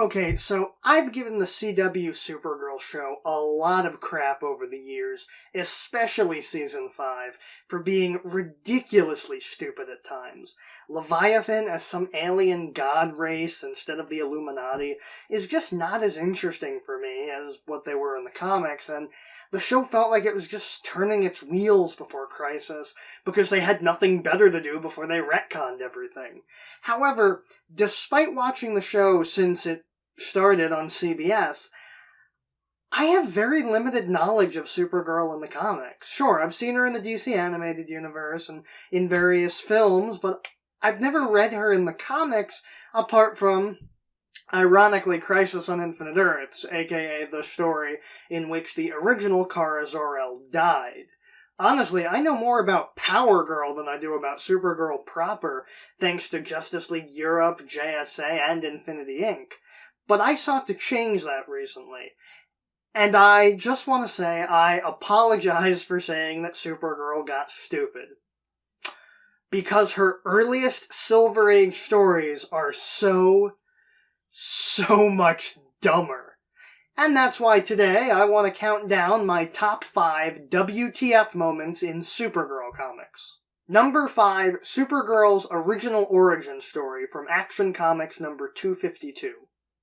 Okay, so I've given the CW Supergirl show a lot of crap over the years, especially Season 5, for being ridiculously stupid at times. Leviathan as some alien god race instead of the Illuminati is just not as interesting for me as what they were in the comics, and the show felt like it was just turning its wheels before Crisis, because they had nothing better to do before they retconned everything. However, despite watching the show since it started on CBS, I have very limited knowledge of Supergirl in the comics. Sure, I've seen her in the DC animated universe and in various films, but I've never read her in the comics apart from, ironically, Crisis on Infinite Earths, aka the story in which the original Kara Zor-El died. Honestly, I know more about Power Girl than I do about Supergirl proper, thanks to Justice League Europe, JSA, and Infinity Inc. But I sought to change that recently. And I just want to say I apologize for saying that Supergirl got stupid. Because her earliest Silver Age stories are so much dumber. And that's why today I want to count down my top 5 WTF moments in Supergirl comics. Number 5, Supergirl's original origin story from Action Comics number 252.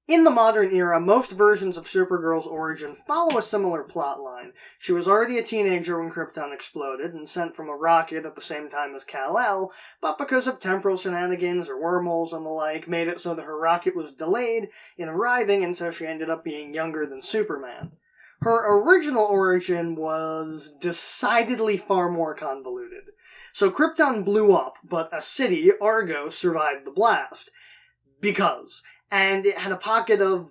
In the modern era, most versions of Supergirl's origin follow a similar plotline. She was already a teenager when Krypton exploded and sent from a rocket at the same time as Kal-El, but because of temporal shenanigans or wormholes and the like, made it so that her rocket was delayed in arriving, and so she ended up being younger than Superman. Her original origin was decidedly far more convoluted. So Krypton blew up, but a city, Argo, survived the blast. Because... and it had a pocket of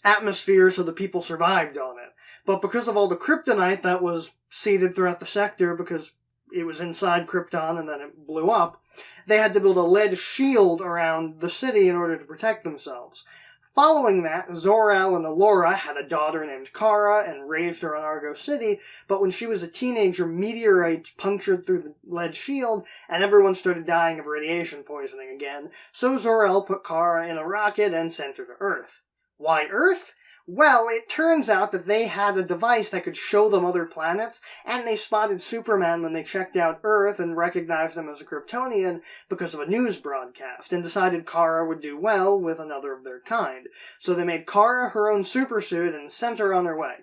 atmosphere so the people survived on it. But because of all the kryptonite that was seeded throughout the sector, because it was inside Krypton and then it blew up, they had to build a lead shield around the city in order to protect themselves. Following that, ZorEl and Alora had a daughter named Kara and raised her on Argo City, but when she was a teenager, meteorites punctured through the lead shield, and everyone started dying of radiation poisoning again, so ZorEl put Kara in a rocket and sent her to Earth. Why Earth? Well, it turns out that they had a device that could show them other planets, and they spotted Superman when they checked out Earth and recognized him as a Kryptonian because of a news broadcast, and decided Kara would do well with another of their kind. So they made Kara her own supersuit and sent her on her way.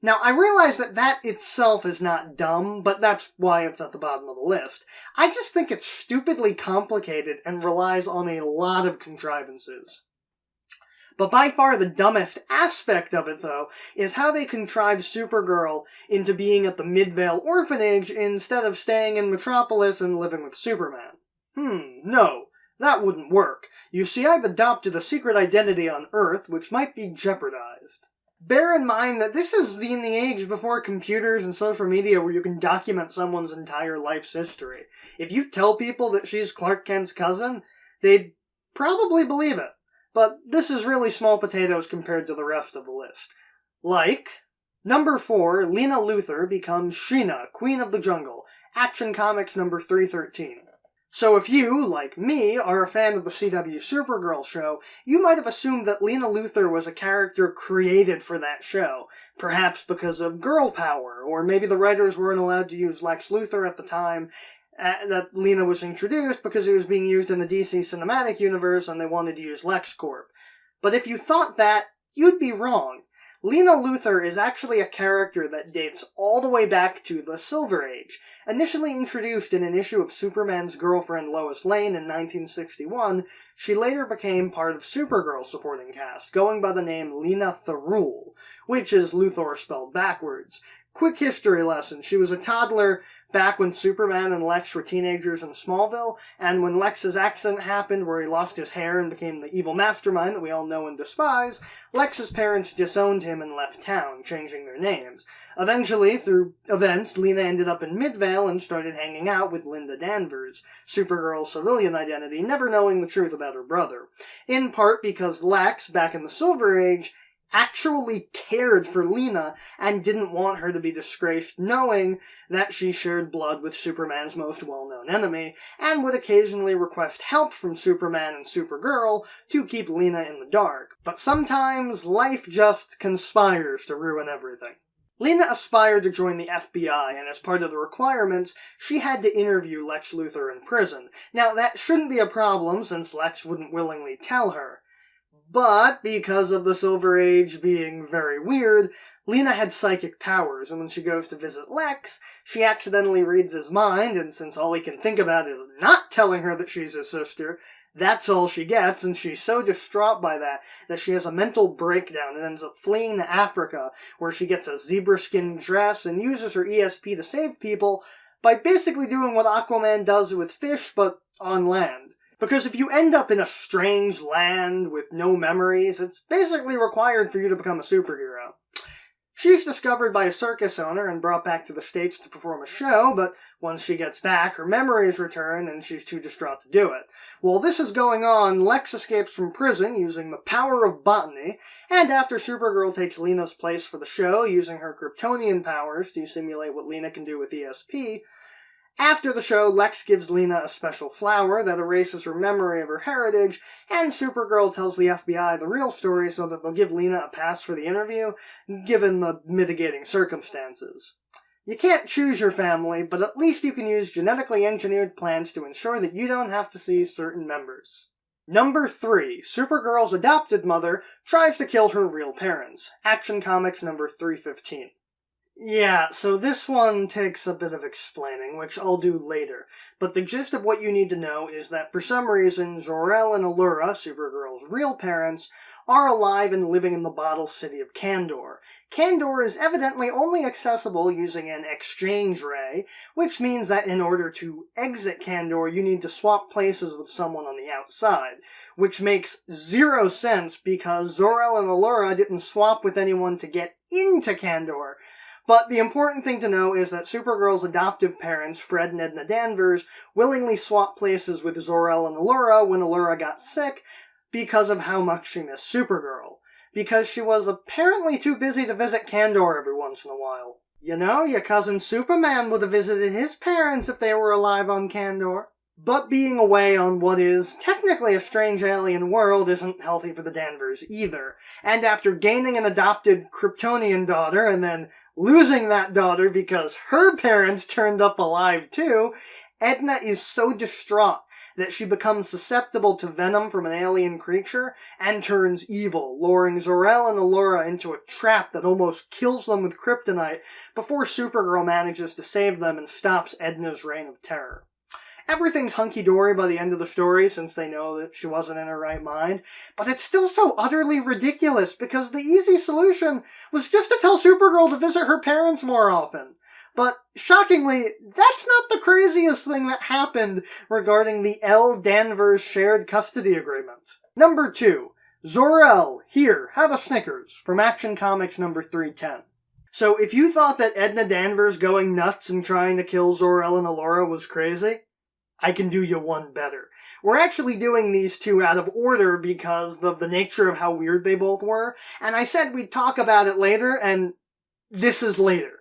Now, I realize that itself is not dumb, but that's why it's at the bottom of the list. I just think it's stupidly complicated and relies on a lot of contrivances. But by far the dumbest aspect of it, though, is how they contrived Supergirl into being at the Midvale orphanage instead of staying in Metropolis and living with Superman. No, that wouldn't work. You see, I've adopted a secret identity on Earth, which might be jeopardized. Bear in mind that this is in the age before computers and social media where you can document someone's entire life's history. If you tell people that she's Clark Kent's cousin, they'd probably believe it. But this is really small potatoes compared to the rest of the list. Like, number 4, Lena Luthor becomes Sheena, Queen of the Jungle, Action Comics number 313. So if you, like me, are a fan of the CW Supergirl show, you might have assumed that Lena Luthor was a character created for that show, perhaps because of girl power, or maybe the writers weren't allowed to use Lex Luthor at the time, that Lena was introduced because it was being used in the DC Cinematic Universe and they wanted to use LexCorp. But if you thought that, you'd be wrong. Lena Luthor is actually a character that dates all the way back to the Silver Age. Initially introduced in an issue of Superman's girlfriend Lois Lane in 1961, she later became part of Supergirl's supporting cast, going by the name Lena Thurul, which is Luthor spelled backwards. Quick history lesson. She was a toddler back when Superman and Lex were teenagers in Smallville, and when Lex's accident happened where he lost his hair and became the evil mastermind that we all know and despise, Lex's parents disowned him and left town, changing their names. Eventually, through events, Lena ended up in Midvale and started hanging out with Linda Danvers, Supergirl's civilian identity, never knowing the truth about her brother. In part because Lex, back in the Silver Age, actually cared for Lena and didn't want her to be disgraced, knowing that she shared blood with Superman's most well-known enemy, and would occasionally request help from Superman and Supergirl to keep Lena in the dark. But sometimes life just conspires to ruin everything. Lena aspired to join the FBI, and as part of the requirements, she had to interview Lex Luthor in prison. Now, that shouldn't be a problem, since Lex wouldn't willingly tell her. But, because of the Silver Age being very weird, Lena had psychic powers, and when she goes to visit Lex, she accidentally reads his mind, and since all he can think about is not telling her that she's his sister, that's all she gets, and she's so distraught by that she has a mental breakdown and ends up fleeing to Africa, where she gets a zebra-skin dress and uses her ESP to save people by basically doing what Aquaman does with fish, but on land. Because if you end up in a strange land with no memories, it's basically required for you to become a superhero. She's discovered by a circus owner and brought back to the States to perform a show, but once she gets back, her memories return and she's too distraught to do it. While this is going on, Lex escapes from prison using the power of botany, and after Supergirl takes Lena's place for the show using her Kryptonian powers to simulate what Lena can do with ESP, after the show, Lex gives Lena a special flower that erases her memory of her heritage, and Supergirl tells the FBI the real story so that they'll give Lena a pass for the interview, given the mitigating circumstances. You can't choose your family, but at least you can use genetically engineered plants to ensure that you don't have to see certain members. Number 3. Supergirls Adopted Mother tries to kill her real parents. Action Comics number 315. Yeah, so this one takes a bit of explaining, which I'll do later, but the gist of what you need to know is that for some reason, ZorEl and Allura, Supergirl's real parents, are alive and living in the bottle city of Kandor. Kandor is evidently only accessible using an exchange ray, which means that in order to exit Kandor, you need to swap places with someone on the outside, which makes zero sense because ZorEl and Allura didn't swap with anyone to get into Kandor. But the important thing to know is that Supergirl's adoptive parents, Fred and Edna Danvers, willingly swapped places with ZorEl and Allura when Allura got sick because of how much she missed Supergirl. Because she was apparently too busy to visit Kandor every once in a while. You know, your cousin Superman would have visited his parents if they were alive on Kandor. But being away on what is technically a strange alien world isn't healthy for the Danvers either. And after gaining an adopted Kryptonian daughter and then losing that daughter because her parents turned up alive too, Edna is so distraught that she becomes susceptible to venom from an alien creature and turns evil, luring ZorEl and Allura into a trap that almost kills them with kryptonite before Supergirl manages to save them and stops Edna's reign of terror. Everything's hunky-dory by the end of the story since they know that she wasn't in her right mind, but it's still so utterly ridiculous because the easy solution was just to tell Supergirl to visit her parents more often. But, shockingly, that's not the craziest thing that happened regarding the L. Danvers shared custody agreement. Number 2. ZorEl, here, have a Snickers, from Action Comics number 310. So if you thought that Edna Danvers going nuts and trying to kill ZorEl and Allura was crazy, I can do you one better. We're actually doing these two out of order because of the nature of how weird they both were, and I said we'd talk about it later, and this is later.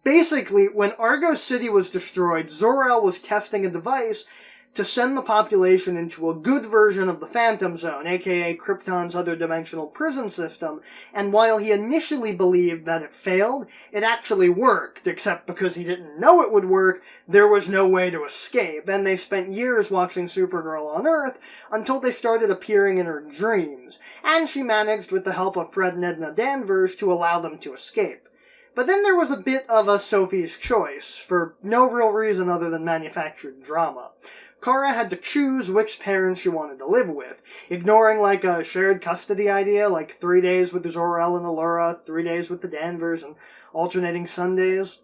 Basically, when Argo City was destroyed, ZorEl was testing a device to send the population into a good version of the Phantom Zone, aka Krypton's other dimensional prison system, and while he initially believed that it failed, it actually worked, except because he didn't know it would work, there was no way to escape, and they spent years watching Supergirl on Earth until they started appearing in her dreams, and she managed, with the help of Fred and Edna Danvers, to allow them to escape. But then there was a bit of a Sophie's choice, for no real reason other than manufactured drama. Kara had to choose which parents she wanted to live with, ignoring like a shared custody idea, like 3 days with the ZorEl and Allura, 3 days with the Danvers, and alternating Sundays.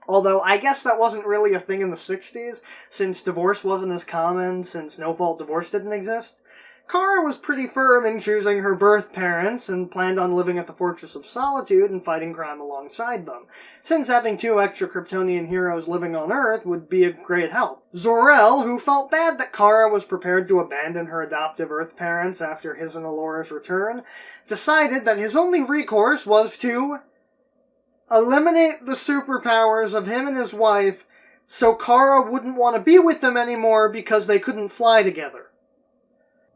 Although, I guess that wasn't really a thing in the 60s, since divorce wasn't as common, since no-fault divorce didn't exist. Kara was pretty firm in choosing her birth parents and planned on living at the Fortress of Solitude and fighting crime alongside them, since having 2 extra Kryptonian heroes living on Earth would be a great help. ZorEl, who felt bad that Kara was prepared to abandon her adoptive Earth parents after his and Alora's return, decided that his only recourse was to eliminate the superpowers of him and his wife so Kara wouldn't want to be with them anymore because they couldn't fly together.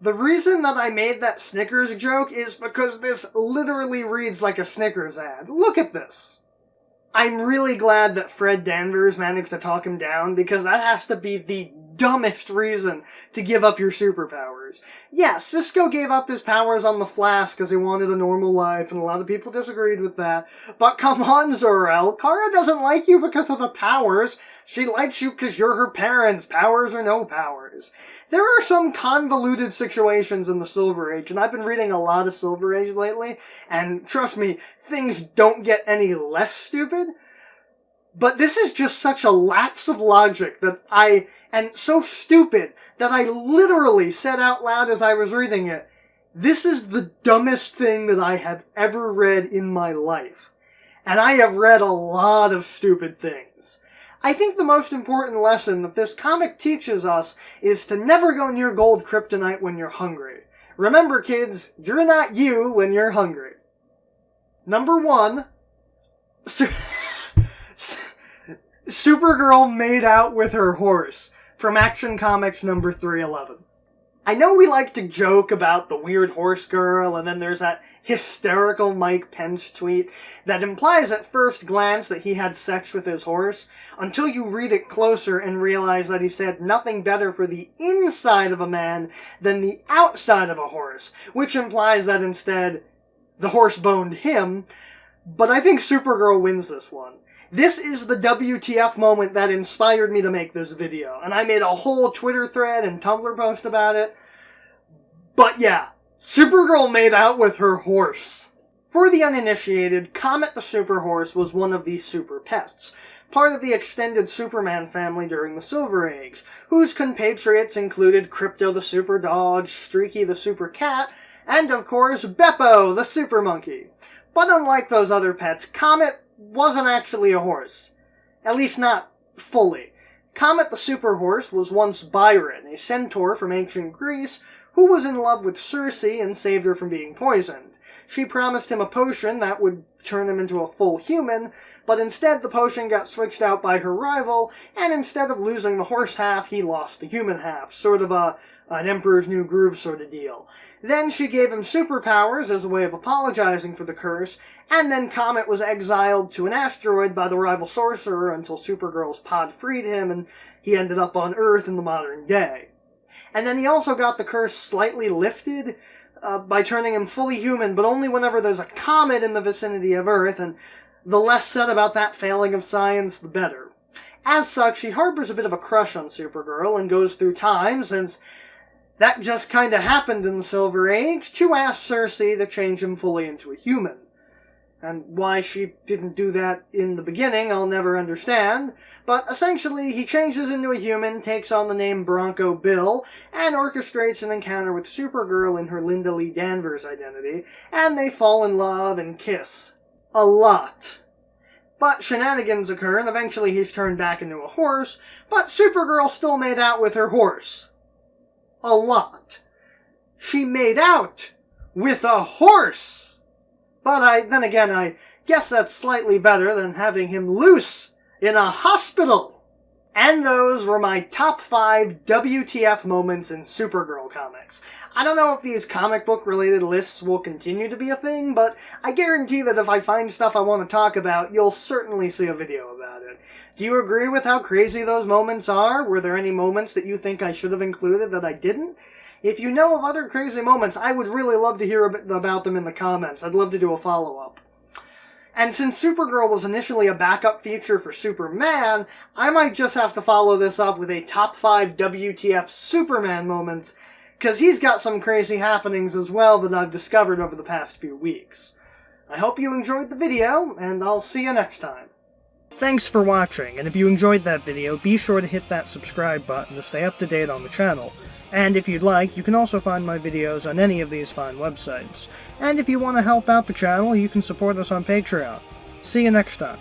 The reason that I made that Snickers joke is because this literally reads like a Snickers ad. Look at this. I'm really glad that Fred Danvers managed to talk him down, because that has to be the dumbest reason to give up your superpowers. Yeah, Cisco gave up his powers on the Flash because he wanted a normal life, and a lot of people disagreed with that. But come on, ZorEl, Kara doesn't like you because of the powers. She likes you because you're her parents, powers or no powers. There are some convoluted situations in the Silver Age, and I've been reading a lot of Silver Age lately, and trust me, things don't get any less stupid. But this is just such a lapse of logic and so stupid that I literally said out loud as I was reading it, this is the dumbest thing that I have ever read in my life. And I have read a lot of stupid things. I think the most important lesson that this comic teaches us is to never go near gold kryptonite when you're hungry. Remember, kids, you're not you when you're hungry. Number 1, Supergirl made out with her horse, from Action Comics number 311. I know we like to joke about the weird horse girl, and then there's that hysterical Mike Pence tweet that implies at first glance that he had sex with his horse, until you read it closer and realize that he said nothing better for the inside of a man than the outside of a horse, which implies that instead the horse boned him. But I think Supergirl wins this one. This is the WTF moment that inspired me to make this video, and I made a whole Twitter thread and Tumblr post about it. But yeah, Supergirl made out with her horse. For the uninitiated, Comet the Super Horse was one of the super pets, part of the extended Superman family during the Silver Age, whose compatriots included Crypto the Super Dog, Streaky the Super Cat, and of course Beppo the Super Monkey. But unlike those other pets, Comet wasn't actually a horse. At least not fully. Comet the Super Horse was once Byron, a centaur from ancient Greece, who was in love with Circe and saved her from being poisoned. She promised him a potion that would turn him into a full human, but instead the potion got switched out by her rival, and instead of losing the horse half, he lost the human half. Sort of an Emperor's New Groove sort of deal. Then she gave him superpowers as a way of apologizing for the curse, and then Comet was exiled to an asteroid by the rival sorcerer until Supergirl's pod freed him, and he ended up on Earth in the modern day. And then he also got the curse slightly lifted by turning him fully human, but only whenever there's a comet in the vicinity of Earth, and the less said about that failing of science, the better. As such, he harbors a bit of a crush on Supergirl and goes through time, since that just kinda happened in the Silver Age, to ask Circe to change him fully into a human. And why she didn't do that in the beginning, I'll never understand. But essentially, he changes into a human, takes on the name Bronco Bill, and orchestrates an encounter with Supergirl in her Linda Lee Danvers identity, and they fall in love and kiss. A lot. But shenanigans occur, and eventually he's turned back into a horse, but Supergirl still made out with her horse. A lot. She made out with a horse! But then again, I guess that's slightly better than having him loose in a hospital. And those were my top 5 WTF moments in Supergirl comics. I don't know if these comic book related lists will continue to be a thing, but I guarantee that if I find stuff I want to talk about, you'll certainly see a video about it. Do you agree with how crazy those moments are? Were there any moments that you think I should have included that I didn't? If you know of other crazy moments, I would really love to hear a bit about them in the comments. I'd love to do a follow-up. And since Supergirl was initially a backup feature for Superman, I might just have to follow this up with a top 5 WTF Superman moments, because he's got some crazy happenings as well that I've discovered over the past few weeks. I hope you enjoyed the video, and I'll see you next time. Thanks for watching, and if you enjoyed that video, be sure to hit that subscribe button to stay up to date on the channel. And if you'd like, you can also find my videos on any of these fine websites. And if you want to help out the channel, you can support us on Patreon. See you next time.